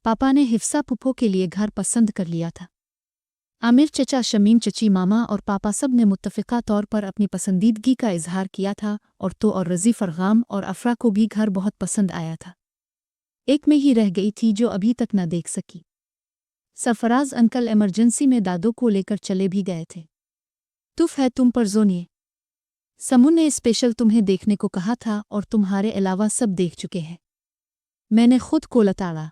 पापा ने हिफ्सा पुप्पो के लिए घर पसंद कर लिया था। आमिर चचा, शमीम चची, मामा और पापा सब ने मुत्तफ़िक़ा तौर पर अपनी पसंदीदगी का इजहार किया था और रज़ी, फ़रगाम और अफ़रा को भी घर बहुत पसंद आया था। एक में ही रह गई थी जो अभी तक न देख सकी। सरफराज अंकल इमरजेंसी में दादो को लेकर चले भी गए थे। तुफ है तुम पर जोनिए। समून ने स्पेशल तुम्हें देखने को कहा था और तुम्हारे अलावा सब देख चुके हैं। मैंने खुद को लताड़ा।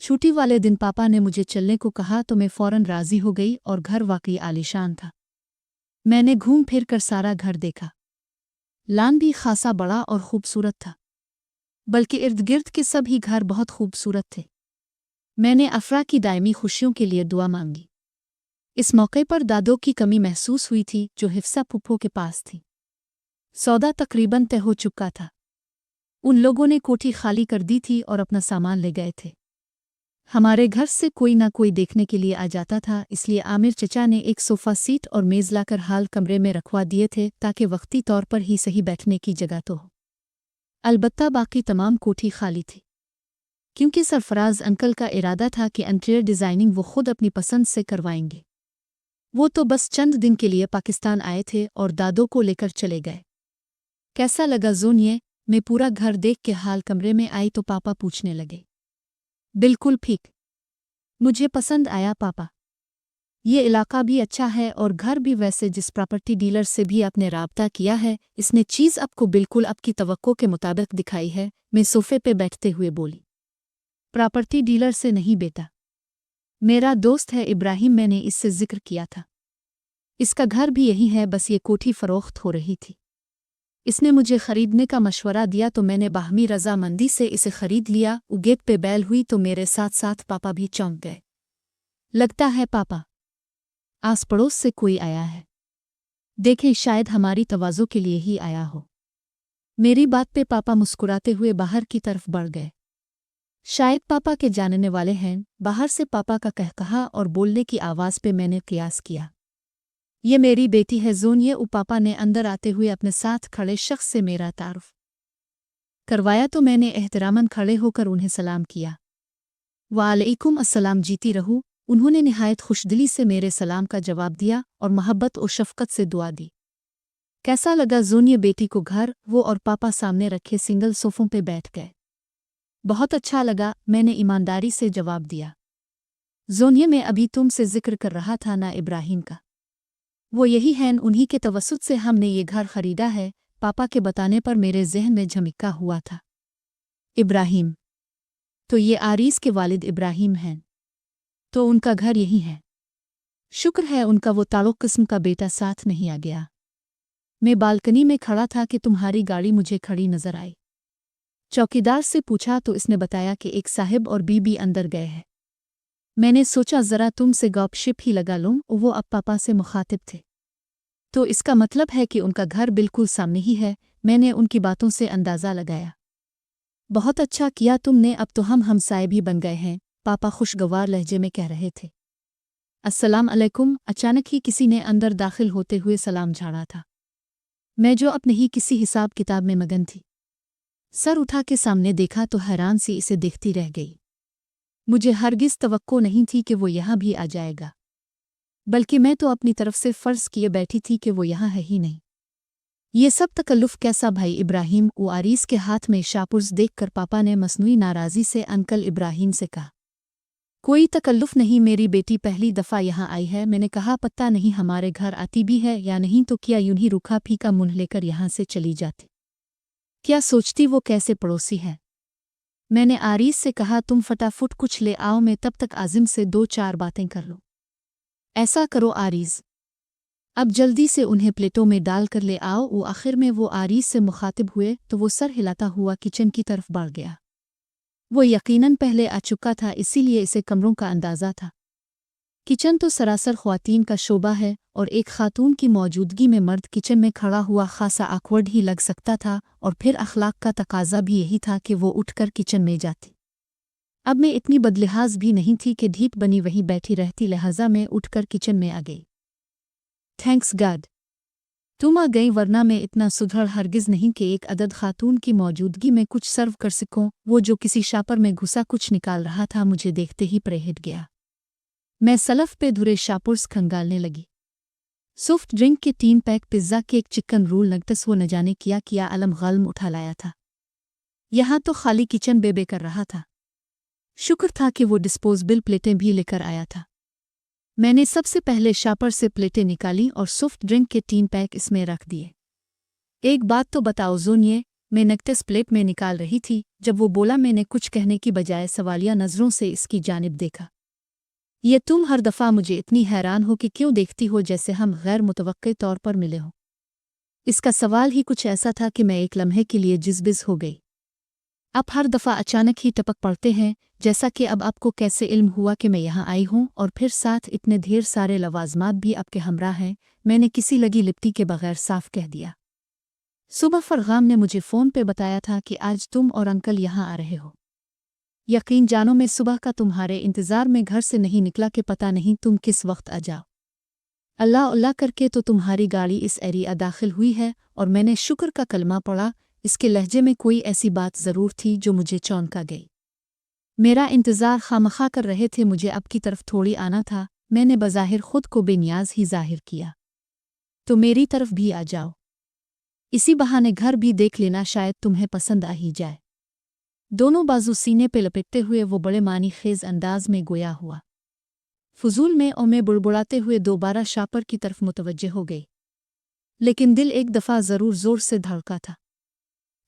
छुट्टी वाले दिन पापा ने मुझे चलने को कहा तो मैं फ़ौरन राज़ी हो गई और घर वाकई आलीशान था। मैंने घूम फिर कर सारा घर देखा। लान भी खासा बड़ा और खूबसूरत था, बल्कि इर्द गिर्द के सभी घर बहुत खूबसूरत थे। मैंने अफ़रा की दायमी खुशियों के लिए दुआ मांगी। इस मौके पर दादो की कमी महसूस हुई थी जो हिफ्सा पुप्पो के पास थी। सौदा तकरीबन तय हो चुका था। उन लोगों ने कोठी खाली कर दी थी और अपना सामान ले गए थे। हमारे घर से कोई ना कोई देखने के लिए आ जाता था, इसलिए आमिर चचा ने एक सोफ़ा सीट और मेज़ लाकर हाल कमरे में रखवा दिए थे ताकि वक्ती तौर पर ही सही बैठने की जगह तो हो। अलबत्ता बाकी तमाम कोठी खाली थी, क्योंकि सरफराज अंकल का इरादा था कि इंटीरियर डिज़ाइनिंग वो खुद अपनी पसंद से करवाएंगे। वो तो बस चंद दिन के लिए पाकिस्तान आए थे और दादो को लेकर चले गए। कैसा लगा जोनिए? मैं पूरा घर देख के हाल कमरे में आई तो पापा पूछने लगे। बिल्कुल ठीक, मुझे पसंद आया पापा। ये इलाका भी अच्छा है और घर भी। वैसे जिस प्रॉपर्टी डीलर से भी आपने राब्ता किया है, इसने चीज़ आपको बिल्कुल आपकी तवक्को के मुताबिक दिखाई है। मैं सोफ़े पे बैठते हुए बोली। प्रॉपर्टी डीलर से नहीं बेटा, मेरा दोस्त है इब्राहिम, मैंने इससे जिक्र किया था। इसका घर भी यही है, बस ये कोठी फ़रोख्त हो रही थी। इसने मुझे ख़रीदने का मशवरा दिया तो मैंने बाहमी रज़ामंदी से इसे ख़रीद लिया। गेट पे बैल हुई तो मेरे साथ साथ पापा भी चौंक गए। लगता है पापा, आस पड़ोस से कोई आया है। देखें, शायद हमारी तवाज़ो के लिए ही आया हो। मेरी बात पे पापा मुस्कुराते हुए बाहर की तरफ बढ़ गए। शायद पापा के जानने वाले हैं। बाहर से पापा का कहकहा और बोलने की आवाज़ पे मैंने कियास किया, ये मेरी बेटी है जोनिए। पापा ने अंदर आते हुए अपने साथ खड़े शख्स से मेरा तारुफ करवाया तो मैंने एहतरामन खड़े होकर उन्हें सलाम किया। वालेकुम अस्सलाम, जीती रहूं। उन्होंने निहायत खुशदिली से मेरे सलाम का जवाब दिया और मोहब्बत और शफ़क़त से दुआ दी। कैसा लगा जोनिए बेटी को घर? वो और पापा सामने रखे सिंगल सोफ़ों पे बैठ गए। बहुत अच्छा लगा, मैंने ईमानदारी से जवाब दिया। जोनिए, मैं अभी तुमसे जिक्र कर रहा था ना इब्राहिम का। वो यही हैं, उन्हीं के तवस्सुत से हमने ये घर खरीदा है। पापा के बताने पर मेरे जहन में झमक्का हुआ था। इब्राहिम? तो ये आरीस के वालिद इब्राहिम हैं? तो उनका घर यही है। शुक्र है उनका वो ताल्लुक़ किस्म का बेटा साथ नहीं आ गया। मैं बालकनी में खड़ा था कि तुम्हारी गाड़ी मुझे खड़ी नजर आई। चौकीदार से पूछा तो इसने बताया कि एक साहिब और बीबी अंदर गए हैं। मैंने सोचा ज़रा तुमसे गपशप ही लगा लूँ। वो अब पापा से मुखातिब थे। तो इसका मतलब है कि उनका घर बिल्कुल सामने ही है। मैंने उनकी बातों से अंदाज़ा लगाया। बहुत अच्छा किया तुमने, अब तो हम हमसाए भी बन गए हैं, पापा खुशगवार लहजे में कह रहे थे। अस्सलाम अलैकुम। अचानक ही किसी ने अंदर दाखिल होते हुए सलाम झाड़ा था। मैं जो अपने ही किसी हिसाब किताब में मगन थी, सर उठा के सामने देखा तो हैरान सी इसे देखती रह गई। मुझे हरगिज़ तवक्को नहीं थी कि वो यहाँ भी आ जाएगा, बल्कि मैं तो अपनी तरफ से फ़र्ज़ किए बैठी थी कि वो यहाँ है ही नहीं। ये सब तकल्लुफ़ कैसा भाई इब्राहिम? वो आरीस के हाथ में शापुर्ज़ देखकर पापा ने मसनूई नाराज़ी से अंकल इब्राहिम से कहा, कोई तकल्लुफ़ नहीं, मेरी बेटी पहली दफ़ा यहाँ आई है। मैंने कहा पता नहीं हमारे घर आती भी है या नहीं, तो क्या यूं ही रूखा फीका मुँह लेकर यहाँ से चली जाती? क्या सोचती वो कैसे पड़ोसी है? मैंने आरीस से कहा तुम फटाफट कुछ ले आओ, मैं तब तक आज़िम से 2-4 बातें कर लूँ। ऐसा करो आरीस, अब जल्दी से उन्हें प्लेटों में डाल कर ले आओ। वो आखिर में वो आरीस से मुखातिब हुए तो वो सर हिलाता हुआ किचन की तरफ बढ़ गया। वो यकीनन पहले आ चुका था, इसीलिए इसे कमरों का अंदाज़ा था। किचन तो सरासर ख्वातीन का शोबा है और एक खातून की मौजूदगी में मर्द किचन में खड़ा हुआ खासा आकवर्ड ही लग सकता था, और फिर अखलाक का तकाजा भी यही था कि वो उठकर किचन में जाती। अब मैं इतनी बदलिहाज भी नहीं थी कि ढीठ बनी वहीं बैठी रहती, लिहाजा मैं उठकर किचन में आ गई। थैंक्स गॉड, तुम आ गई, वरना मैं इतना सुधड़ हरगिज़ नहीं कि एक अदद खातून की मौजूदगी में कुछ सर्व कर सकूं। वो जो किसी शापर में घुसा कुछ निकाल रहा था, मुझे देखते ही परेहिट गया। मैं सलफ पे धुरे शापुर्स खंगालने लगी। सॉफ्ट ड्रिंक के 3 pack, pizza, cake, chicken roll, nuggets, वो न जाने किया अलम गल्म उठा लाया था। यहाँ तो खाली किचन बेबे कर रहा था। शुक्र था कि वो डिस्पोजेबल प्लेटें भी लेकर आया था। मैंने सबसे पहले शापर से प्लेटें निकाली और सॉफ्ट ड्रिंक के 3 पैक इसमें रख दिए। एक बात तो बताओ जोनिए, मैं नगतस प्लेट में निकाल रही थी जब वो बोला। मैंने कुछ कहने की बजाय सवालिया नज़रों से इसकी जानिब देखा। ये तुम हर दफ़ा मुझे इतनी हैरान हो कि क्यों देखती हो जैसे हम गैर मुतवक्के तौर पर मिले हों। इसका सवाल ही कुछ ऐसा था कि मैं एक लम्हे के लिए जिज़बिज़ हो गई। आप हर दफ़ा अचानक ही टपक पड़ते हैं, जैसा कि अब आपको कैसे इल्म हुआ कि मैं यहाँ आई हूँ, और फिर साथ इतने ढेर सारे लवाजमात भी आपके हमरा हैं। मैंने किसी लगी लिपटी के बगैर साफ कह दिया। सुबह फरगाम ने मुझे फ़ोन पे बताया था कि आज तुम और अंकल यहाँ आ रहे हो। यकीन जानो, मैं सुबह का तुम्हारे इंतज़ार में घर से नहीं निकला कि पता नहीं तुम किस वक्त आ जाओ। अल्लाह अल्लाह करके तो तुम्हारी गाड़ी इस एरिया दाखिल हुई है, और मैंने शुक्र का कलमा पढ़ा। इसके लहजे में कोई ऐसी बात ज़रूर थी जो मुझे चौंका गई। मेरा इंतज़ार खामखा कर रहे थे, मुझे अब की तरफ थोड़ी आना था। मैंने बज़ाहिर खुद को बेनियाज ही ज़ाहिर किया। तो मेरी तरफ भी आ जाओ, इसी बहाने घर भी देख लेना, शायद तुम्हें पसंद आ ही जाए। दोनों बाजू सीने पे लपेटते हुए वो बड़े मानी खेज अंदाज में गोया हुआ। फजूल में और मैं बुड़बुड़ाते हुए दोबारा शापर की तरफ मुतवज्जे हो गई, लेकिन दिल एक दफ़ा ज़रूर ज़ोर से धड़का था।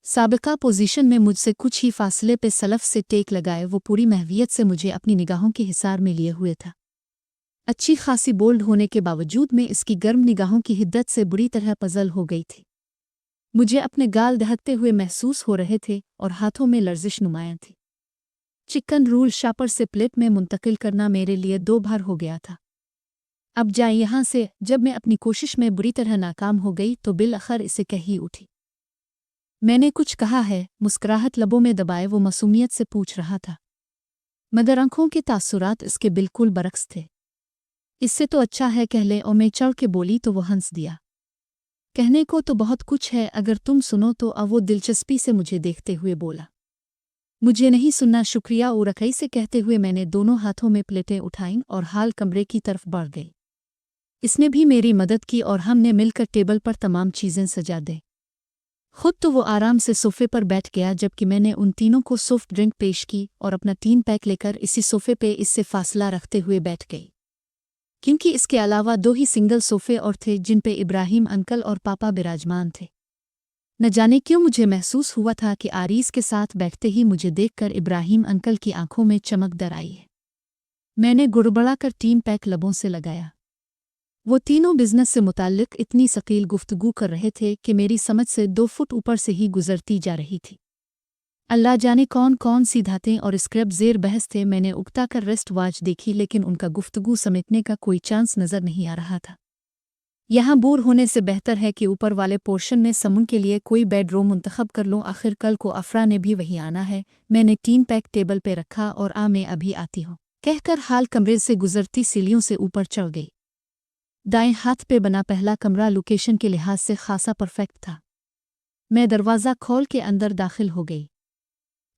साबिका पोजीशन में मुझसे कुछ ही फासले पे सलफ से टेक लगाए वो पूरी महवियत से मुझे अपनी निगाहों के हिसार में लिए हुए था। अच्छी खासी बोल्ड होने के बावजूद मैं इसकी गर्म निगाहों की हिद्दत से बुरी तरह पजल हो गई थी। मुझे अपने गाल दहकते हुए महसूस हो रहे थे और हाथों में लर्जिश नुमायां थी। चिकन रोल शापर से प्लेट में मुंतकिल करना मेरे लिए 2 बार हो गया था। अब जाए यहाँ से। जब मैं अपनी कोशिश में बुरी तरह नाकाम हो गई तो बिल-आखिर इसे कह ही उठी। मैंने कुछ कहा है? मुस्कुराहट लबों में दबाए वो मासूमियत से पूछ रहा था, मगर आंखों के तासुरात इसके बिल्कुल बरक्स थे। इससे तो अच्छा है कह ले, और मैं चढ़ के बोली तो वो हंस दिया। कहने को तो बहुत कुछ है, अगर तुम सुनो तो। अब वो दिलचस्पी से मुझे देखते हुए बोला। मुझे नहीं सुनना, शुक्रिया, और रखई से कहते हुए मैंने दोनों हाथों में प्लेटें उठाईं और हाल कमरे की तरफ बढ़ गई। इसने भी मेरी मदद की और हमने मिलकर टेबल पर तमाम चीज़ें सजा दी। खुद तो वो आराम से सोफे पर बैठ गया, जबकि मैंने उन तीनों को सॉफ्ट ड्रिंक पेश की और अपना 3 पैक लेकर इसी सोफे पे इससे फासला रखते हुए बैठ गई, क्योंकि इसके अलावा 2 ही सिंगल सोफे और थे जिन पे इब्राहिम अंकल और पापा विराजमान थे। न जाने क्यों मुझे महसूस हुआ था कि आरीज़ के साथ बैठते ही मुझे देखकर इब्राहिम अंकल की आंखों में चमक दर आई है। मैंने गुड़बड़ा कर 3 पैक लबों से लगाया। वो तीनों बिजनेस से मुताल्लिक इतनी सकील गुफ्तगू कर रहे थे कि मेरी समझ से 2 फुट ऊपर से ही गुजरती जा रही थी। अल्लाह जाने कौन कौन सी धातें और स्क्रैप ज़ेर बहस थे। मैंने उकता कर रेस्ट वॉच देखी, लेकिन उनका गुफ्तगू समेटने का कोई चांस नज़र नहीं आ रहा था। यहाँ बोर होने से बेहतर है कि ऊपर वाले पोर्शन में समून के लिए कोई बेडरूम मुंतखब कर लूँ। आखिर कल को अफरा ने भी वहीं आना है। मैंने 3 पैक टेबल पे रखा और मैं अभी आती हूँ कहकर हाल कमरे से गुजरती सीढ़ियों से ऊपर चढ़ गई। दाएं हाथ पे बना पहला कमरा लोकेशन के लिहाज से खासा परफेक्ट था। मैं दरवाज़ा खोल के अंदर दाखिल हो गई।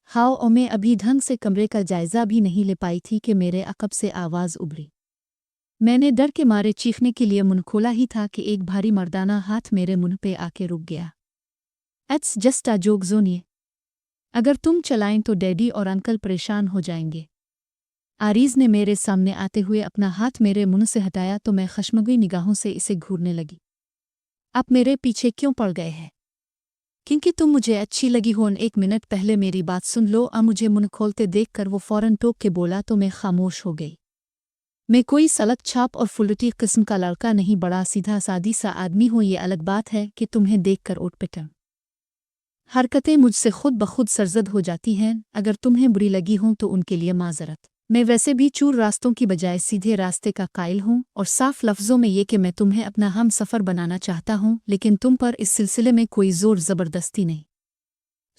हाँ, और मैं अभी ढंग से कमरे का जायज़ा भी नहीं ले पाई थी कि मेरे अकब से आवाज़ उभरी। मैंने डर के मारे चीखने के लिए मुंह खोला ही था कि एक भारी मर्दाना हाथ मेरे मुंह पे आके रुक गया। इट्स जस्ट अ जोक जोनिए, अगर तुम चलाएं तो डैडी और अंकल परेशान हो जाएंगे। आरीज़ ने मेरे सामने आते हुए अपना हाथ मेरे मुंह से हटाया तो मैं खशमगी निगाहों से इसे घूरने लगी। आप मेरे पीछे क्यों पड़ गए हैं? क्योंकि तुम मुझे अच्छी लगी हो। 1 मिनट पहले मेरी बात सुन लो। मुझे मुंह खोलते देखकर वो फौरन टोक के बोला तो मैं खामोश हो गई। मैं कोई सलक छाप और फुलटी किस्म का लड़का नहीं, बड़ा सीधा सादी सा आदमी हूँ। ये अलग बात है कि तुम्हें देखकर ओट पिटन हरकतें मुझसे खुद ब खुद सरजद हो जाती हैं। अगर तुम्हें बुरी लगी हों तो उनके लिए माजरत। मैं वैसे भी चूर रास्तों की बजाय सीधे रास्ते का कायल हूँ, और साफ लफ्ज़ों में ये कि मैं तुम्हें अपना हम सफ़र बनाना चाहता हूँ, लेकिन तुम पर इस सिलसिले में कोई ज़ोर ज़बरदस्ती नहीं।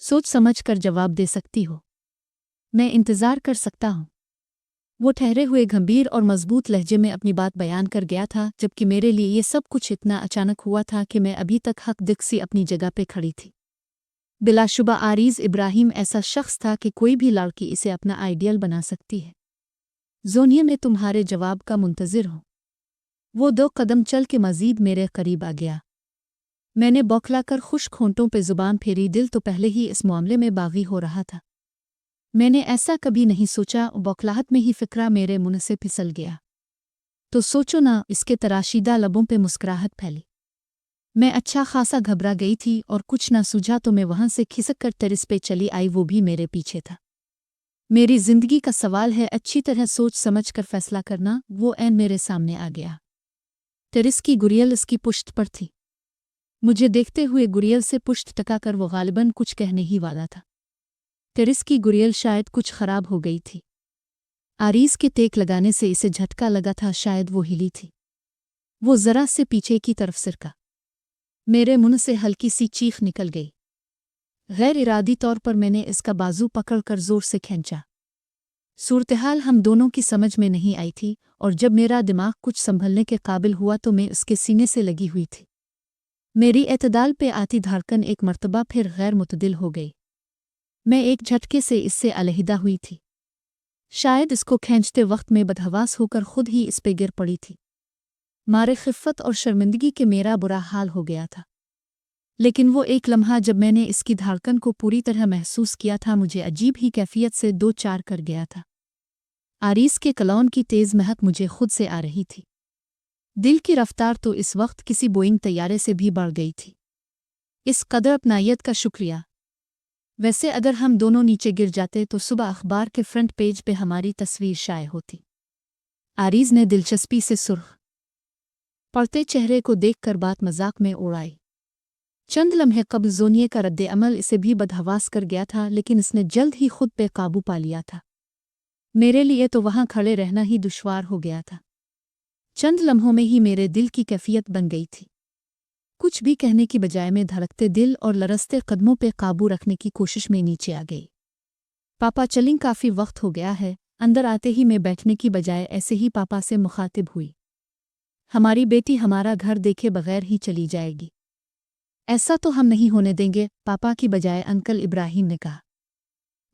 सोच समझ कर जवाब दे सकती हो। मैं इंतज़ार कर सकता हूँ। वो ठहरे हुए गंभीर और मजबूत लहजे में अपनी बात बयान कर गया था, जबकि मेरे लिए ये सब कुछ इतना अचानक हुआ था कि मैं अभी तक हक दिक सी अपनी जगह पे खड़ी थी। बिलाशुबा आरीज़ इब्राहिम ऐसा शख्स था कि कोई भी लड़की इसे अपना आइडियल बना सकती है। जोनिया, मैं तुम्हारे जवाब का मुंतज़िर हूँ। वो 2 कदम चल के मज़ीद मेरे करीब आ गया। मैंने बौखलाकर खुश्क होंठों पे ज़ुबान फेरी। दिल तो पहले ही इस मामले में बागी हो रहा था। मैंने ऐसा कभी नहीं सोचा। बौखलाहट में ही फ़िक्रा मेरे मुंह से फिसल गया। तो सोचो ना, इसके तराशीदा लबों पे मुस्कुराहट फैली। मैं अच्छा खासा घबरा गई थी और कुछ ना सूझा तो मैं वहाँ से खिसक कर टेरेस पे चली आई। वो भी मेरे पीछे था। मेरी जिंदगी का सवाल है, अच्छी तरह सोच समझ कर फैसला करना। वो ऐन मेरे सामने आ गया। टेरेस की गुड़ियल इसकी पुश्त पर थी। मुझे देखते हुए गुड़ियल से पुश्त टकाकर वो गालिबन कुछ कहने ही वाला था। टेरेस की गुड़ियल शायद कुछ खराब हो गई थी। आरीज़ के टेक लगाने से इसे झटका लगा था, शायद वो हिली थी। वो जरा से पीछे की तरफ सिरका। मेरे मुंह से हल्की सी चीख निकल गई। गैर इरादी तौर पर मैंने इसका बाजू पकड़कर जोर से खींचा। सूरतहाल हम दोनों की समझ में नहीं आई थी, और जब मेरा दिमाग कुछ संभलने के काबिल हुआ तो मैं उसके सीने से लगी हुई थी। मेरी एतदाल पे आती धड़कन एक मर्तबा फिर गैर मुतदिल हो गई। मैं एक झटके से इससे अलहदा हुई थी। शायद इसको खींचते वक्त मैं बदहवास होकर खुद ही इस पे गिर पड़ी थी। मारे खिफ़्फ़त और शर्मिंदगी के मेरा बुरा हाल हो गया था। लेकिन वो एक लम्हा जब मैंने इसकी धड़कन को पूरी तरह महसूस किया था, मुझे अजीब ही कैफियत से दो चार कर गया था। आरीज़ के कलौन की तेज़ महक मुझे खुद से आ रही थी। दिल की रफ्तार तो इस वक्त किसी बोइंग तैयारे से भी बढ़ गई थी। इस कदर अपनायत का शुक्रिया। वैसे अगर हम दोनों नीचे गिर जाते तो सुबह अखबार के फ्रंट पेज पे हमारी तस्वीर शाये होती। आरीज़ ने दिलचस्पी से सुर्ख पड़ते चेहरे को देखकर बात मजाक में उड़ाई। चंद लम्हे कब्ल जोनिया का रद्द अमल इसे भी बदहवास कर गया था, लेकिन इसने जल्द ही खुद पे काबू पा लिया था। मेरे लिए तो वहाँ खड़े रहना ही दुश्वार हो गया था। चंद लम्हों में ही मेरे दिल की कैफियत बन गई थी। कुछ भी कहने की बजाय मैं धड़कते दिल और लरसते कदमों पे काबू रखने की कोशिश में नीचे आ गई। पापा चलिंग, काफ़ी वक्त हो गया है। अंदर आते ही मैं बैठने की बजाय ऐसे ही पापा से मुखातिब हुई। हमारी बेटी हमारा घर देखे बगैर ही चली जाएगी। ऐसा तो हम नहीं होने देंगे, पापा की बजाय अंकल इब्राहिम ने कहा।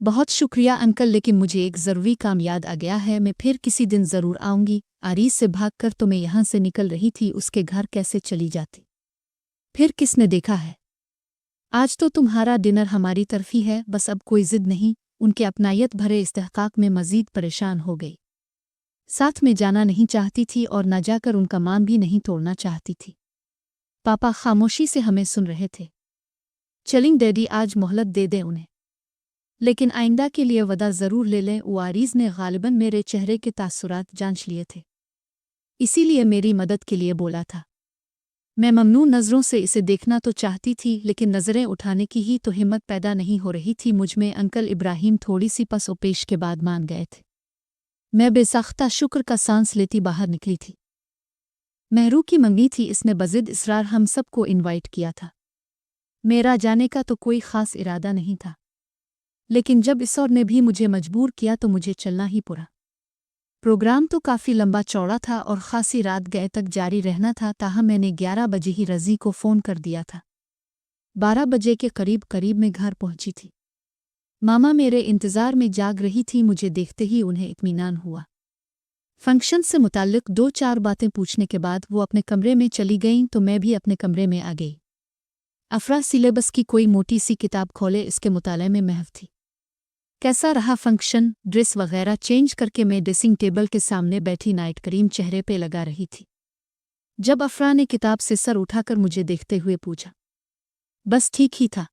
बहुत शुक्रिया अंकल, लेकिन मुझे एक ज़रूरी काम याद आ गया है। मैं फिर किसी दिन ज़रूर आऊँगी। आरीज़ से भागकर तो मैं यहाँ से निकल रही थी, उसके घर कैसे चली जाती? फिर किसने देखा है? आज तो तुम्हारा डिनर हमारी तरफ ही है, बस अब कोई ज़िद नहीं। उनके अपनायत भरे इस्तेहकाक में मज़ीद परेशान हो गई। साथ में जाना नहीं चाहती थी और न जाकर उनका मान भी नहीं तोड़ना चाहती थी। पापा खामोशी से हमें सुन रहे थे। चलिंग डैडी, आज मोहलत दे दें उन्हें, लेकिन आइंदा के लिए वदा ज़रूर ले लें। आरीज़ ने गालिबन मेरे चेहरे के तासुरात जांच लिए थे, इसीलिए मेरी मदद के लिए बोला था। मैं ममनून नज़रों से इसे देखना तो चाहती थी, लेकिन नज़रें उठाने की ही तो हिम्मत पैदा नहीं हो रही थी मुझ में। अंकल इब्राहिम थोड़ी सी पसोपेश के बाद मान गए थे। मैं बेसाख्ता शुक्र का सांस लेती बाहर निकली थी। महरू की मंगनी थी, इसने बज़िद इसरार हम सबको इनवाइट किया था। मेरा जाने का तो कोई ख़ास इरादा नहीं था, लेकिन जब ईश्वर ने भी मुझे मजबूर किया तो मुझे चलना ही पड़ा। प्रोग्राम तो काफ़ी लंबा चौड़ा था और ख़ासी रात गए तक जारी रहना था। ताहम मैंने 11 बजे ही रज़ी को फ़ोन कर दिया था। 12 बजे के करीब मैं घर पहुंची थी। मामा मेरे इंतज़ार में जाग रही थी। मुझे देखते ही उन्हें इत्मीनान हुआ। फंक्शन से मुताल्लिक 2-4 बातें पूछने के बाद वो अपने कमरे में चली गईं तो मैं भी अपने कमरे में आ गई। अफ़रा सिलेबस की कोई मोटी सी किताब खोले इसके मुताले में महव थी। कैसा रहा फंक्शन? ड्रेस वगैरह चेंज करके मैं ड्रेसिंग टेबल के सामने बैठी नाइट क्रीम चेहरे पे लगा रही थी, जब अफ़रा ने किताब से सर उठाकर मुझे देखते हुए पूछा। बस ठीक ही था,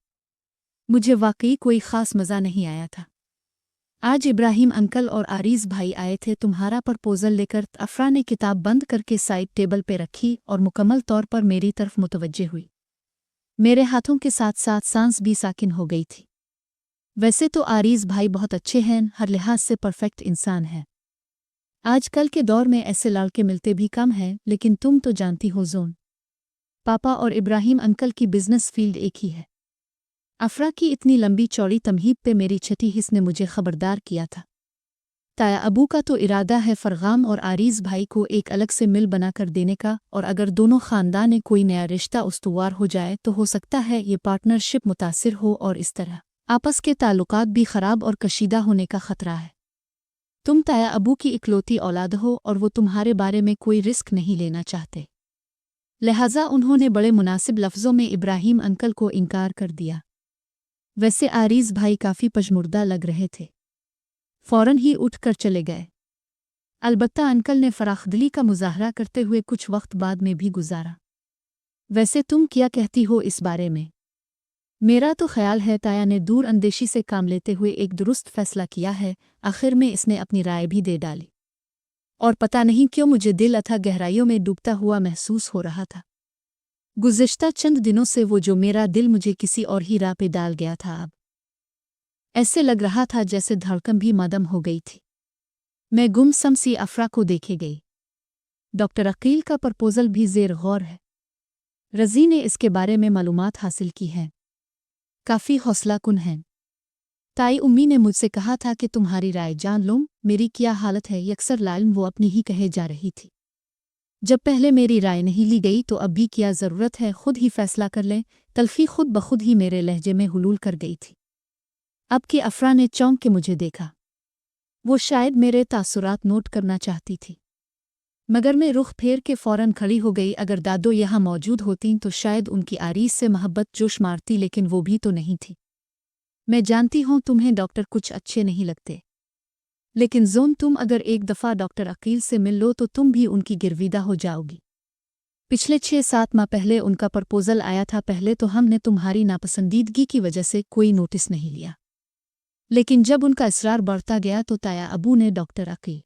मुझे वाकई कोई ख़ास मज़ा नहीं आया था। आज इब्राहिम अंकल और आरीज़ भाई आए थे तुम्हारा प्रपोज़ल लेकर। अफ़रा ने किताब बंद करके साइड टेबल पे रखी और मुकम्मल तौर पर मेरी तरफ मुतवज्जे हुई। मेरे हाथों के साथ साथ सांस भी साकिन हो गई थी। वैसे तो आरीज़ भाई बहुत अच्छे हैं, हर लिहाज से परफेक्ट इंसान हैं। आजकल के दौर में ऐसे लड़के मिलते भी कम हैं, लेकिन तुम तो जानती हो जोन, पापा और इब्राहिम अंकल की बिजनेस फील्ड एक ही है। अफ़रा की इतनी लंबी चौड़ी तमहीद पे मेरी छठी हिस्स ने मुझे खबरदार किया था। ताया अबू का तो इरादा है फरगाम और आरीज भाई को एक अलग से मिल बना कर देने का, और अगर दोनों खानदान में कोई नया रिश्ता उस्तुवार हो जाए तो हो सकता है ये पार्टनरशिप मुतासिर हो और इस तरह आपस के ताल्लुकात भी खराब और कशीदा होने का खतरा है। तुम ताया अबू की इकलौती औलाद हो और वो तुम्हारे बारे में कोई रिस्क नहीं लेना चाहते, लिहाजा उन्होंने बड़े मुनासिब लफ्ज़ों में इब्राहिम अंकल को इनकार कर दिया। वैसे आरीज भाई काफ़ी पजमुर्दा लग रहे थे, फ़ौरन ही उठ कर चले गए। अलबत्ता अंकल ने फराखदिली का मुजाहरा करते हुए कुछ वक्त बाद में भी गुजारा। वैसे तुम क्या कहती हो इस बारे में? मेरा तो ख्याल है ताया ने दूर अंदेशी से काम लेते हुए एक दुरुस्त फैसला किया है। आखिर में इसने अपनी राय भी दे डाली, और पता नहीं क्यों मुझे दिल अथाह गहराइयों में डूबता हुआ महसूस हो रहा था। गुज़िश्ता चंद दिनों से वो जो मेरा दिल मुझे किसी और ही राह पे डाल गया था, अब ऐसे लग रहा था जैसे धड़कन भी मदम हो गई थी। मैं गुमसम सी अफरा को देखे गई। डॉक्टर अकील का प्रपोज़ल भी ज़ेर गौर है। रज़ी ने इसके बारे में मालूमात हासिल की हैं, काफ़ी हौसलाकुन हैं। ताई उम्मी ने मुझसे कहा था कि तुम्हारी राय जान लो मेरी क्या हालत है। यकसर लाइम वो अपनी ही कहे जा रही थी। जब पहले मेरी राय नहीं ली गई तो अब भी क्या ज़रूरत है, खुद ही फैसला कर लें। तल्खी खुद बखुद ही मेरे लहजे में हुलूल कर गई थी। अब कि अफरा ने चौंक के मुझे देखा, वो शायद मेरे तासुरात नोट करना चाहती थी, मगर मैं रुख फेर के फ़ौरन खड़ी हो गई। अगर दादो यहाँ मौजूद होतीं तो शायद उनकी आरीज से मोहब्बत जोश मारती, लेकिन वो भी तो नहीं थी। मैं जानती हूँ तुम्हें डॉक्टर कुछ अच्छे नहीं लगते, लेकिन जोन तुम अगर एक दफ़ा डॉक्टर अकील से मिल लो तो तुम भी उनकी गिरविदा हो जाओगी। पिछले 6-7 माह पहले उनका प्रपोज़ल आया था। पहले तो हमने तुम्हारी नापसंदीदगी की वजह से कोई नोटिस नहीं लिया, लेकिन जब उनका इसरार बढ़ता गया तो ताया अबू ने डॉक्टर अकील,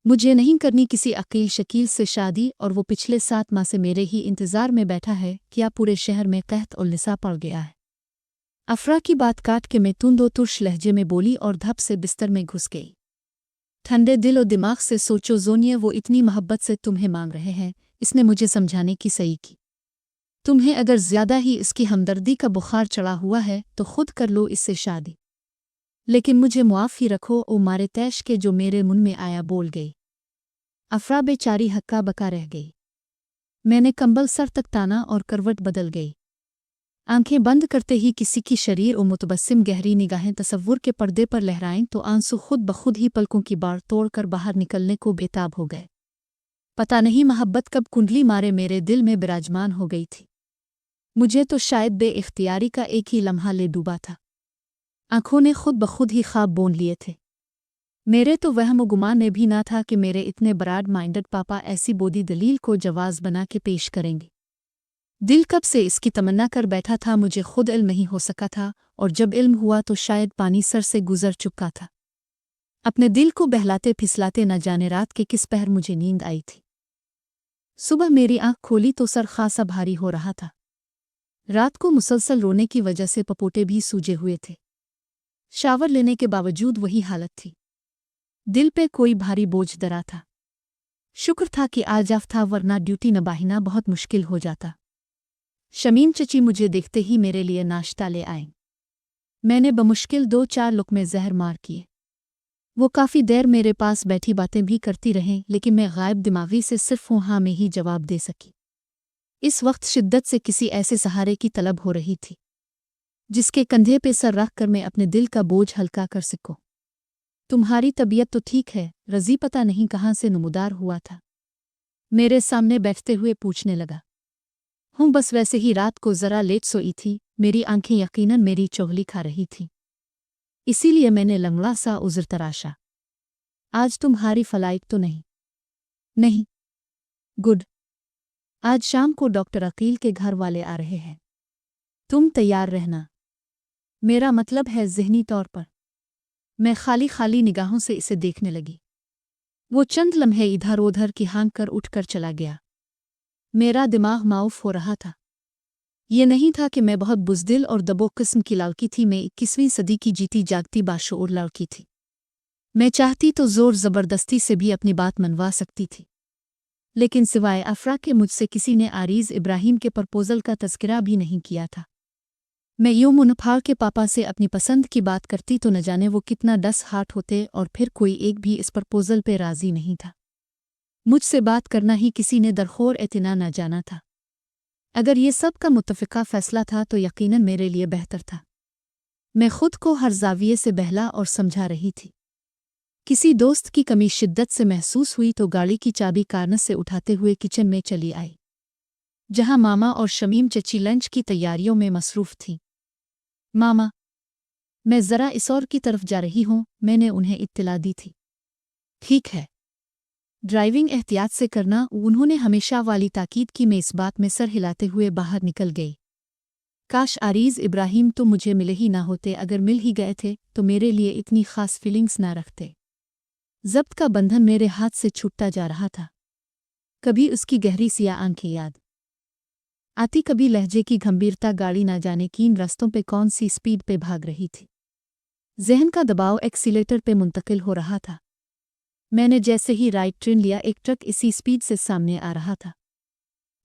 मुझे नहीं करनी किसी अकील शकील से शादी, और वो पिछले 7 माह से मेरे ही इंतज़ार में बैठा है। क्या पूरे शहर में कहत और लिसा पड़ गया है? अफरा की बात काट के मैं तुंदो तुर्श लहजे में बोली और धप से बिस्तर में घुस गई। ठंडे दिल और दिमाग से सोचो जोनिया, वो इतनी मोहब्बत से तुम्हें मांग रहे हैं, इसने मुझे समझाने की सही की। तुम्हें अगर ज़्यादा ही इसकी हमदर्दी का बुखार चढ़ा हुआ है तो खुद कर लो इससे शादी, लेकिन मुझे मुआफ़ ही रखो। ओ मारे तैश के जो मेरे मुंह में आया बोल गई। अफरा बेचारी हक्का बका रह गई। मैंने कंबल सर तक ताना और करवट बदल गई। आंखें बंद करते ही किसी की शरीर और मुतबस्सिम गहरी निगाहें तसव्वुर के पर्दे पर लहराएं तो आंसू खुद बखुद ही पलकों की बाड़ तोड़कर बाहर निकलने को बेताब हो गए। पता नहीं मोहब्बत कब कुंडली मारे मेरे दिल में विराजमान हो गई थी। मुझे तो शायद बेइख्तियारी का एक ही लम्हा ले डूबा था। आंखों ने खुद बखुद ही ख्वाब बोन लिए थे। मेरे तो वहम गुमान में भी ना था कि मेरे इतने ब्रॉड माइंडेड पापा ऐसी बोदी दलील को जवाज़ बना के पेश करेंगे। दिल कब से इसकी तमन्ना कर बैठा था, मुझे खुद इल्म नहीं हो सका था, और जब इल्म हुआ तो शायद पानी सर से गुजर चुका था। अपने दिल को बहलाते फिसलाते न जाने रात के किस पहर मुझे नींद आई थी। सुबह मेरी आंख खोली तो सर खासा भारी हो रहा था। रात को मुसलसल रोने की वजह से पपोटे भी सूजे हुए थे। शावर लेने के बावजूद वही हालत थी। दिल पे कोई भारी बोझ दरा था। शुक्र था कि आज ऑफ था, वरना ड्यूटी निभाना बहुत मुश्किल हो जाता। शमीम चची मुझे देखते ही मेरे लिए नाश्ता ले आए। मैंने बमुश्किल 2-4 लुक़मे ज़हर मार किए। वो काफ़ी देर मेरे पास बैठी बातें भी करती रहें, लेकिन मैं गायब दिमागी से सिर्फ हाँ में ही जवाब दे सकी। इस वक्त शिद्दत से किसी ऐसे सहारे की तलब हो रही थी जिसके कंधे पे सर रख कर मैं अपने दिल का बोझ हल्का कर सकूं। तुम्हारी तबीयत तो ठीक है? रज़ी पता नहीं कहाँ से नमूदार हुआ था, मेरे सामने बैठते हुए पूछने लगा। हूँ, बस वैसे ही रात को ज़रा लेट सोई थी। मेरी आंखें यकीनन मेरी चुगली खा रही थीं, इसीलिए मैंने लंगड़ा सा उज़्र तराशा। आज तुम्हारी फ्लाइट तो नहीं? नहीं। गुड। आज शाम को डॉक्टर अकील के घर वाले आ रहे हैं, तुम तैयार रहना। मेरा मतलब है ज़हनी तौर पर। मैं खाली खाली निगाहों से इसे देखने लगी। वो चंद लम्हे इधर उधर की हाँक कर उठकर चला गया। मेरा दिमाग माऊफ हो रहा था। ये नहीं था कि मैं बहुत बुज़दिल और दबो किस्म की लड़की थी। मैं 21वीं सदी की जीती जागती बाशऊर लड़की थी। मैं चाहती तो ज़ोर ज़बरदस्ती से भी अपनी बात मनवा सकती थी, लेकिन सिवाय अफरा के मुझसे किसी ने आरीज़ इब्राहिम के प्रपोज़ल का तज़किरा भी नहीं किया था। मैं यूं मुंह फाड़ के पापा से अपनी पसंद की बात करती तो न जाने वो कितना डस हार्ट होते, और फिर कोई एक भी इस प्रपोजल पे राजी नहीं था। मुझसे बात करना ही किसी ने दरखोर एतना न जाना था। अगर ये सब का मुत्तफ़िका फ़ैसला था तो यकीनन मेरे लिए बेहतर था। मैं खुद को हर ज़ाविये से बहला और समझा रही थी। किसी दोस्त की कमी शिद्दत से महसूस हुई तो गाड़ी की चाबी कार्नस से उठाते हुए किचन में चली आई, जहां मामा और शमीम चची लंच की तैयारियों में मसरूफ़ थीं। मामा, मैं ज़रा इस और की तरफ जा रही हूँ, मैंने उन्हें इत्तला दी थी। ठीक है, ड्राइविंग एहतियात से करना, उन्होंने हमेशा वाली ताकीद की। मैं इस बात में सर हिलाते हुए बाहर निकल गई। काश आरीज़ इब्राहिम तो मुझे मिले ही ना होते, अगर मिल ही गए थे तो मेरे लिए इतनी ख़ास फीलिंग्स ना रखते। ज़ब्त का बंधन मेरे हाथ से छूटता जा रहा था। कभी उसकी गहरी सिया आंखें याद आती, कभी लहजे की गंभीरता, गाड़ी ना जाने किन रास्तों पे कौन सी स्पीड पे भाग रही थी। जहन का दबाव एक्सीलेटर पे मुंतकिल हो रहा था। मैंने जैसे ही राइट टर्न लिया, एक ट्रक इसी स्पीड से सामने आ रहा था।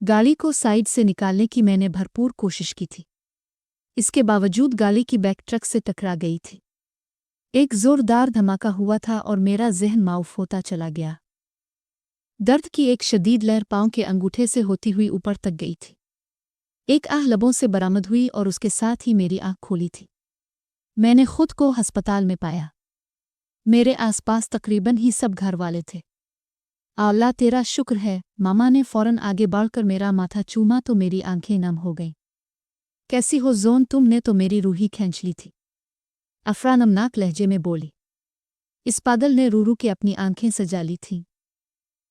गाड़ी को साइड से निकालने की मैंने भरपूर कोशिश की थी। इसके बावजूद गाड़ी की बैक ट्रक से टकरा गई थी। एक जोरदार धमाका हुआ था और मेरा जहन माऊफ होता चला गया। दर्द की एक शदीद लहर पांव के अंगूठे से होती हुई ऊपर तक गई थी। एक आह लबों से बरामद हुई और उसके साथ ही मेरी आंख खोली थी। मैंने खुद को अस्पताल में पाया। मेरे आसपास तकरीबन ही सब घर वाले थे। अल्लाह तेरा शुक्र है, मामा ने फौरन आगे बढ़कर मेरा माथा चूमा तो मेरी आंखें नम हो गईं। कैसी हो जोन, तुमने तो मेरी रूही खींच ली थी, अफरा नमनाक लहजे में बोली। इस पागल ने रूरू के अपनी आंखें सजा ली थीं।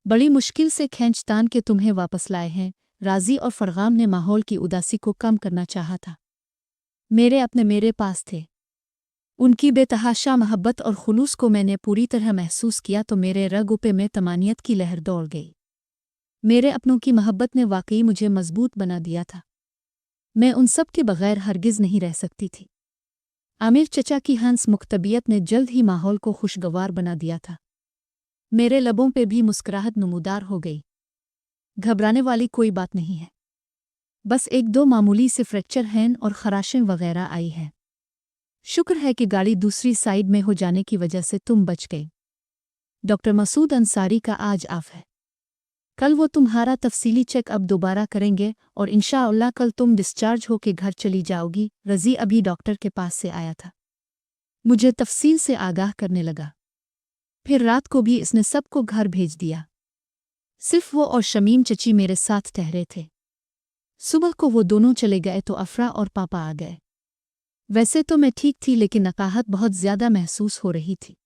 बड़ी मुश्किल से खींच-तान के तुम्हें वापस लाए हैं। राज़ी और फरगाम ने माहौल की उदासी को कम करना चाहा था। मेरे अपने मेरे पास थे। उनकी बेतहाशा मोहब्बत और खुलूस को मैंने पूरी तरह महसूस किया तो मेरे रगों पे में तमानियत की लहर दौड़ गई। मेरे अपनों की मोहब्बत ने वाकई मुझे मजबूत बना दिया था। मैं उन सब के बगैर हरगिज़ नहीं रह सकती थी। आमिर चचा की हंस मुख तबीयत ने जल्द ही माहौल को खुशगवार बना दिया था। मेरे लबों पे भी मुस्कुराहट नमूदार हो गई। घबराने वाली कोई बात नहीं है, बस एक दो मामूली से फ्रैक्चर हैं और खराशें वगैरह आई हैं। शुक्र है कि गाड़ी दूसरी साइड में हो जाने की वजह से तुम बच गए। डॉक्टर मसूद अंसारी का आज ऑफ है। कल वो तुम्हारा तफसीली चेकअप दोबारा करेंगे और इंशाअल्लाह कल तुम डिस्चार्ज होके घर चली जाओगी। रज़ी अभी डॉक्टर के पास से आया था, मुझे तफसील से आगाह करने लगा। फिर रात को भी इसने सबको घर भेज दिया। सिर्फ वो और शमीम चची मेरे साथ ठहरे थे। सुबह को वो दोनों चले गए तो अफरा और पापा आ गए। वैसे तो मैं ठीक थी, लेकिन नकाहत बहुत ज़्यादा महसूस हो रही थी।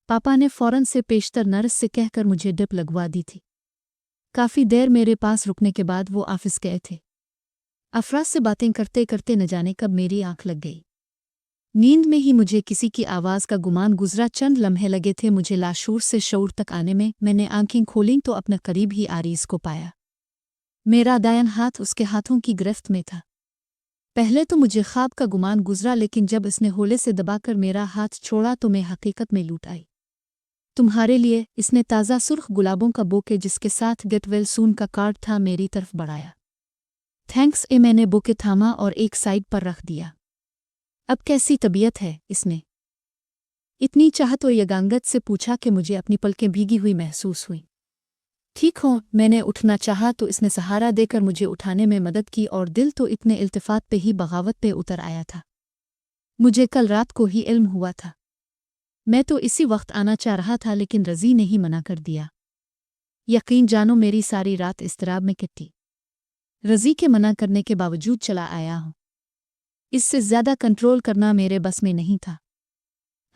पापा ने फ़ौरन से पेशतर नर्स से कहकर मुझे ड्रिप लगवा दी थी। काफ़ी देर मेरे पास रुकने के बाद वो ऑफिस गए थे। अफरा से बातें करते करते न जाने कब मेरी आंख लग गई। नींद में ही मुझे किसी की आवाज़ का गुमान गुजरा। चंद लम्हे लगे थे मुझे लाशूर से शऊर तक आने में। मैंने आंखें खोलीं तो अपने करीब ही आरीज़ को पाया। मेरा दायां हाथ उसके हाथों की गिरफ्त में था। पहले तो मुझे ख्वाब का गुमान गुजरा, लेकिन जब इसने होले से दबाकर मेरा हाथ छोड़ा तो मैं हकीकत में लूट आई। तुम्हारे लिए, इसने ताज़ा सुर्ख गुलाबों का बुके जिसके साथ गेट वेल सून का कार्ड था मेरी तरफ बढ़ाया। थैंक्स ए, मैंने बुके थामा और एक साइड पर रख दिया। अब कैसी तबीयत है? इसने इतनी चाहत और यगांगत से पूछा कि मुझे अपनी पलकें भीगी हुई महसूस हुई। ठीक हो, मैंने उठना चाहा तो इसने सहारा देकर मुझे उठाने में मदद की और दिल तो इतने इल्तिफात पे ही बगावत पे उतर आया था। मुझे कल रात को ही इल्म हुआ था। मैं तो इसी वक्त आना चाह रहा था, लेकिन रज़ी ने ही मना कर दिया। यकीन जानो मेरी सारी रात इस्तराब में कटी। रज़ी के मना करने के बावजूद चला आया हूँ। इससे ज़्यादा कंट्रोल करना मेरे बस में नहीं था।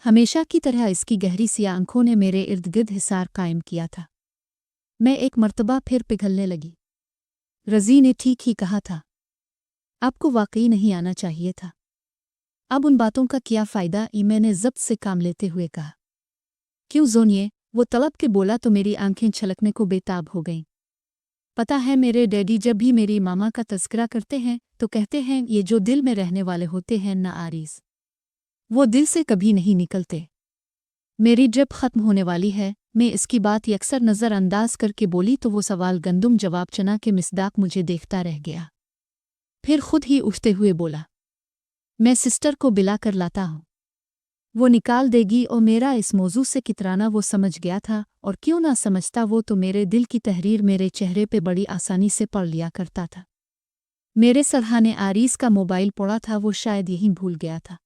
हमेशा की तरह इसकी गहरी सी आंखों ने मेरे इर्द गिर्द हिसार कायम किया था। मैं एक मर्तबा फिर पिघलने लगी। रज़ी ने ठीक ही कहा था, आपको वाकई नहीं आना चाहिए था। अब उन बातों का क्या फ़ायदा? मैंने ज़ब्त से काम लेते हुए कहा। क्यों जोनिए? वो तलब के बोला तो मेरी आंखें छलकने को बेताब हो गईं। पता है, मेरे डैडी जब भी मेरी मामा का तज़किरा करते हैं तो कहते हैं ये जो दिल में रहने वाले होते हैं ना आरीज़, वो दिल से कभी नहीं निकलते। मेरी ड्रिप ख़त्म होने वाली है। मैं इसकी बात यकसर नज़रअंदाज करके बोली तो वो सवाल गंदुम जवाब चना के मिसदाक मुझे देखता रह गया। फिर खुद ही उठते हुए बोला, मैं सिस्टर को बिला कर लाता हूँ, वो निकाल देगी। और मेरा इस मौजू से कितराना वो समझ गया था, और क्यों ना समझता, वो तो मेरे दिल की तहरीर मेरे चेहरे पे बड़ी आसानी से पढ़ लिया करता था। मेरे सरहाने आरीज का मोबाइल पड़ा था, वो शायद यहीं भूल गया था।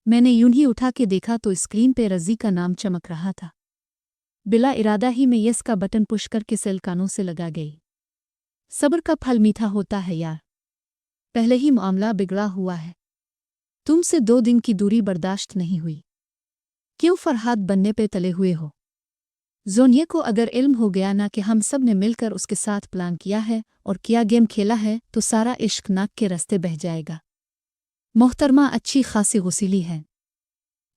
मैंने यूं ही उठा के देखा तो स्क्रीन पे रज़ी का नाम चमक रहा था। बिला इरादा ही मैं यस का बटन पुश करके सेल कानों से लगा गई। सब्र का फल मीठा होता है यार, पहले ही मामला बिगड़ा हुआ है। तुमसे 2 दिन की दूरी बर्दाश्त नहीं हुई, क्यों फरहाद बनने पे तले हुए हो? जोनिया को अगर इल्म हो गया ना कि हम सब ने मिलकर उसके साथ प्लान किया है और क्या गेम खेला है, तो सारा इश्क नाक के रास्ते बह जाएगा। मोहतरमा अच्छी खासी गुस्सीली है,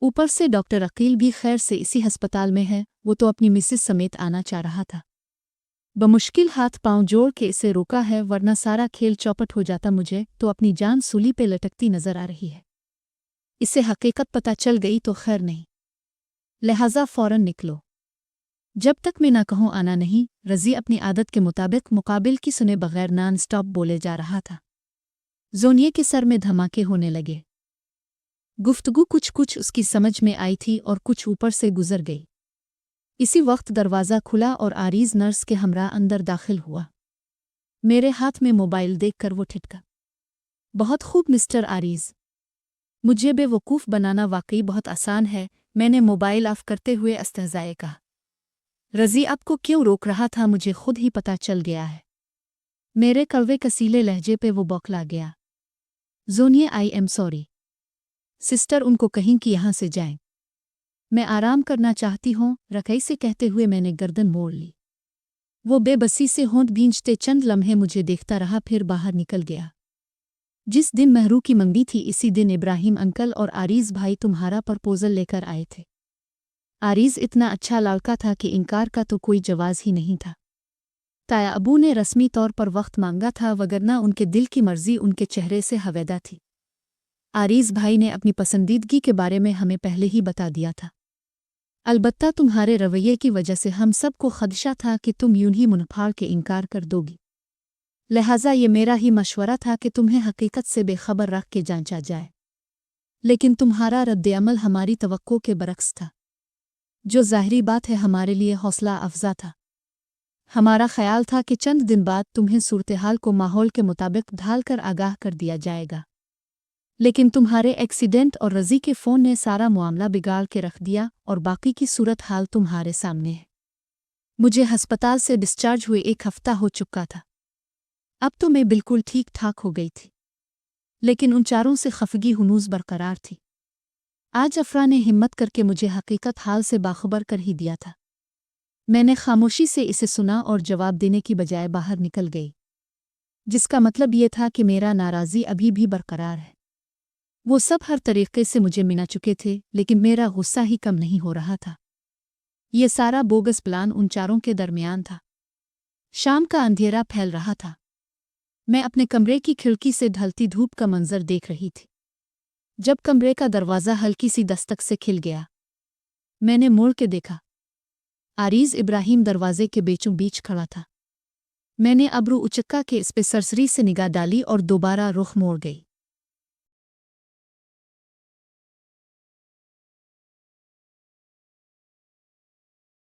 ऊपर से डॉक्टर अकील भी खैर से इसी अस्पताल में है। वो तो अपनी मिसेस समेत आना चाह रहा था। बमुश्किल हाथ पांव जोड़ के इसे रोका है, वरना सारा खेल चौपट हो जाता। मुझे तो अपनी जान सूली पे लटकती नजर आ रही है। इसे हकीकत पता चल गई तो खैर नहीं, लिहाजा फौरन निकलो। जब तक मैं ना कहूँ आना नहीं। रज़ी अपनी आदत के मुताबिक मुकाबिल की सुने बगैर नॉन स्टॉप बोले जा रहा था। जोनिया के सर में धमाके होने लगे। गुफ्तगू कुछ कुछ उसकी समझ में आई थी और कुछ ऊपर से गुजर गई। इसी वक्त दरवाज़ा खुला और आरीज नर्स के हमरा अंदर दाखिल हुआ। मेरे हाथ में मोबाइल देखकर वो ठिठका। बहुत खूब मिस्टर आरीज, मुझे बेवकूफ़ बनाना वाकई बहुत आसान है, मैंने मोबाइल ऑफ करते हुए इस्तेहज़ाए कहा। रज़ी आपको क्यों रोक रहा था, मुझे खुद ही पता चल गया है। मेरे कड़वे कसीले लहजे पे वो बौखला गया। जोनिया आई एम सॉरी सिस्टर, उनको कहीं कि यहाँ से जाएं, मैं आराम करना चाहती हूँ, रकई से कहते हुए मैंने गर्दन मोड़ ली। वो बेबसी से होंठ भींचते चंद लम्हे मुझे देखता रहा, फिर बाहर निकल गया। जिस दिन महरू की मंगनी थी, इसी दिन इब्राहिम अंकल और आरीज भाई तुम्हारा प्रपोजल लेकर आए थे। आरीज इतना अच्छा लड़का था कि इनकार का तो कोई जवाज ही नहीं था। ताया अबू ने रस्मी तौर पर वक्त मांगा था, वगरना उनके दिल की मर्जी उनके चेहरे से हवेदा थी। आरीज भाई ने अपनी पसंदीदगी के बारे में हमें पहले ही बता दिया था। अलबत्ता तुम्हारे रवैये की वजह से हम सबको खदशा था कि तुम यूं ही मुनफाड़ के इनकार कर दोगी। लिहाजा ये मेरा ही मशवरा था कि तुम्हें हकीकत से बेखबर रख के जांचा जाए। लेकिन तुम्हारा रद्द-ए-अमल हमारी तवक्को के बरक्स था, जो ज़ाहिरी बात है हमारे लिए हौसला अफ़ज़ा था। हमारा ख़याल था कि चंद दिन बाद तुम्हें सूरत-ए-हाल को माहौल के मुताबिक ढाल कर आगाह कर दिया जाएगा। लेकिन तुम्हारे एक्सीडेंट और रज़ी के फ़ोन ने सारा मामला बिगाड़ के रख दिया, और बाकी की सूरत हाल तुम्हारे सामने है। मुझे अस्पताल से डिस्चार्ज हुए 1 हफ़्ता हो चुका था। अब तो मैं बिल्कुल ठीक ठाक हो गई थी, लेकिन उन चारों से खफगी हुनूस बरकरार थी। आज अफरा ने हिम्मत करके मुझे हकीकत हाल से बाखबर कर ही दिया था। मैंने खामोशी से इसे सुना और जवाब देने की बजाय बाहर निकल गई, जिसका मतलब ये था कि मेरा नाराज़ी अभी भी बरकरार है। वो सब हर तरीके से मुझे मिला चुके थे, लेकिन मेरा गुस्सा ही कम नहीं हो रहा था। ये सारा बोगस प्लान उन चारों के दरमियान था। शाम का अंधेरा फैल रहा था। मैं अपने कमरे की खिड़की से ढलती धूप का मंजर देख रही थी, जब कमरे का दरवाज़ा हल्की सी दस्तक से खिल गया। मैंने मुड़ के देखा। आरीज इब्राहिम दरवाजे के बीचों बीच खड़ा था। मैंने अब्रू उचक्का के इस पे सरसरी से निगाह डाली और दोबारा रुख मोड़ गई।